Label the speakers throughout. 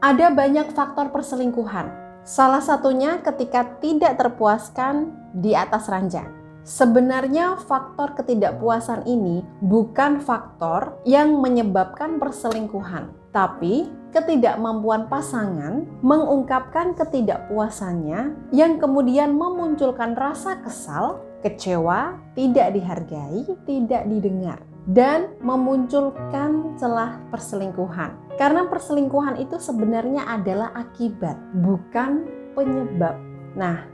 Speaker 1: Ada banyak faktor perselingkuhan. Salah satunya ketika tidak terpuaskan di atas ranjang. Sebenarnya faktor ketidakpuasan ini bukan faktor yang menyebabkan perselingkuhan, tapi ketidakmampuan pasangan mengungkapkan ketidakpuasannya yang kemudian memunculkan rasa kesal, kecewa, tidak dihargai, tidak didengar, dan memunculkan celah perselingkuhan. Karena perselingkuhan itu sebenarnya adalah akibat, bukan penyebab. Nah,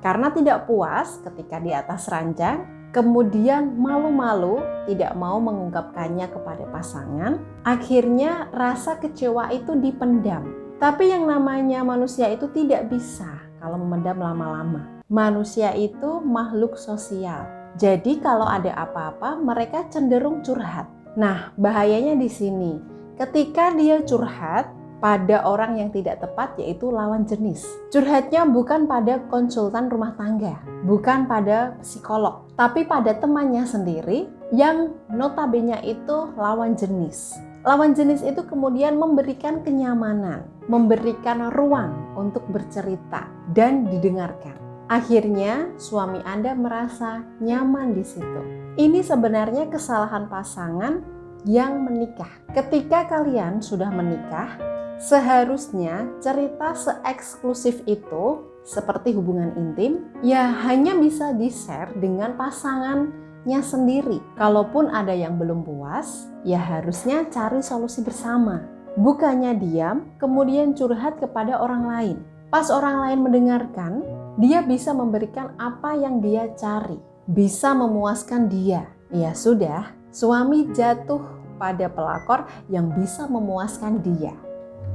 Speaker 1: karena tidak puas ketika di atas ranjang, kemudian malu-malu tidak mau mengungkapkannya kepada pasangan, akhirnya rasa kecewa itu dipendam. Tapi yang namanya manusia itu tidak bisa kalau memendam lama-lama. Manusia itu makhluk sosial. Jadi kalau ada apa-apa mereka cenderung curhat. Nah, bahayanya di sini. Ketika dia curhat pada orang yang tidak tepat, yaitu lawan jenis. Curhatnya bukan pada konsultan rumah tangga, bukan pada psikolog, tapi pada temannya sendiri yang notabene itu lawan jenis. Lawan jenis itu kemudian memberikan kenyamanan, memberikan ruang untuk bercerita dan didengarkan. Akhirnya suami Anda merasa nyaman di situ. Ini sebenarnya kesalahan pasangan yang menikah. Ketika kalian sudah menikah, seharusnya cerita se-eksklusif itu seperti hubungan intim ya hanya bisa di-share dengan pasangannya sendiri. Kalaupun ada yang belum puas, ya harusnya cari solusi bersama. Bukannya diam, kemudian curhat kepada orang lain. Pas orang lain mendengarkan, dia bisa memberikan apa yang dia cari, bisa memuaskan dia. Ya sudah, suami jatuh pada pelakor yang bisa memuaskan dia.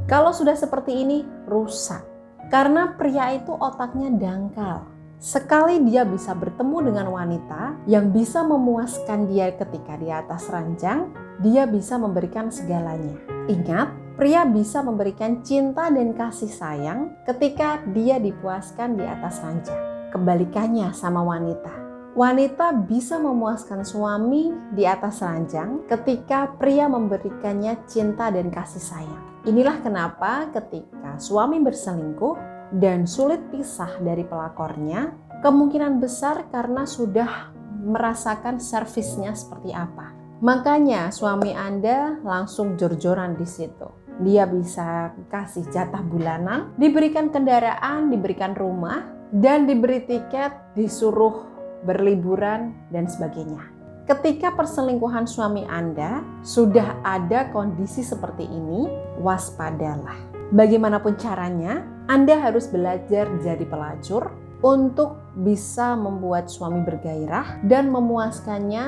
Speaker 1: Kalau sudah seperti ini, rusak. Karena pria itu otaknya dangkal. Sekali dia bisa bertemu dengan wanita yang bisa memuaskan dia ketika di atas ranjang, dia bisa memberikan segalanya. Ingat, pria bisa memberikan cinta dan kasih sayang ketika dia dipuaskan di atas ranjang. Kebalikannya sama wanita. Wanita bisa memuaskan suami di atas ranjang ketika pria memberikannya cinta dan kasih sayang. Inilah kenapa ketika suami berselingkuh dan sulit pisah dari pelakornya, kemungkinan besar karena sudah merasakan servisnya seperti apa. Makanya suami Anda langsung jor-joran di situ. Dia bisa kasih jatah bulanan, diberikan kendaraan, diberikan rumah, dan diberi tiket, disuruh berliburan, dan sebagainya. Ketika perselingkuhan suami Anda sudah ada kondisi seperti ini, waspadalah. Bagaimanapun caranya, Anda harus belajar jadi pelacur untuk bisa membuat suami bergairah dan memuaskannya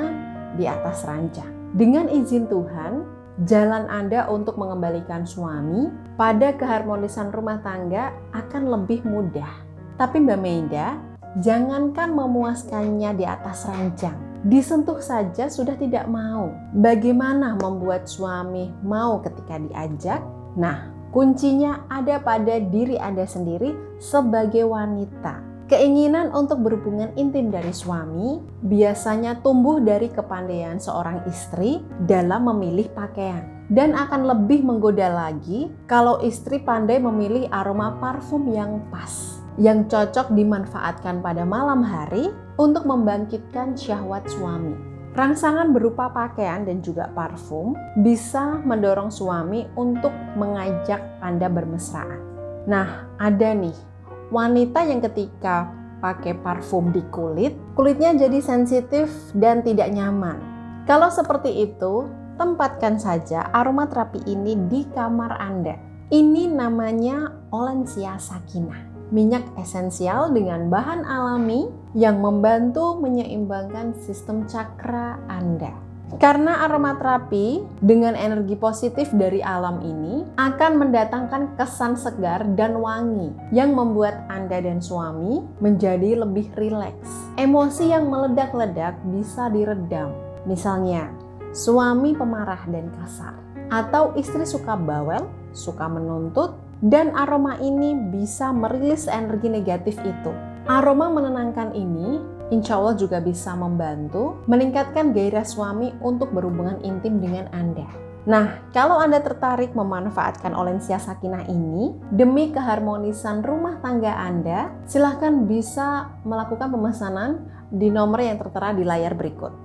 Speaker 1: di atas ranjang. Dengan izin Tuhan, jalan Anda untuk mengembalikan suami pada keharmonisan rumah tangga akan lebih mudah. Tapi Mbak Meida, jangankan memuaskannya di atas ranjang, disentuh saja sudah tidak mau. Bagaimana membuat suami mau ketika diajak? Nah, kuncinya ada pada diri Anda sendiri sebagai wanita. Keinginan untuk berhubungan intim dari suami biasanya tumbuh dari kepandaian seorang istri dalam memilih pakaian. Dan akan lebih menggoda lagi kalau istri pandai memilih aroma parfum yang pas, yang cocok dimanfaatkan pada malam hari untuk membangkitkan syahwat suami. Rangsangan berupa pakaian dan juga parfum bisa mendorong suami untuk mengajak Anda bermesraan. Nah, ada nih wanita yang ketika pakai parfum di kulit, kulitnya jadi sensitif dan tidak nyaman. Kalau seperti itu, tempatkan saja aromaterapi ini di kamar Anda. Ini namanya Olensia Sakinah. Minyak esensial dengan bahan alami yang membantu menyeimbangkan sistem cakra Anda. Karena aromaterapi dengan energi positif dari alam ini akan mendatangkan kesan segar dan wangi yang membuat Anda dan suami menjadi lebih rileks. Emosi yang meledak-ledak bisa diredam. Misalnya, suami pemarah dan kasar, atau istri suka bawel, suka menuntut, dan aroma ini bisa merilis energi negatif itu. Aroma menenangkan ini insya Allah juga bisa membantu meningkatkan gairah suami untuk berhubungan intim dengan Anda. Nah, kalau Anda tertarik memanfaatkan Olensia Sakinah ini demi keharmonisan rumah tangga Anda, silahkan bisa melakukan pemesanan di nomor yang tertera di layar berikut.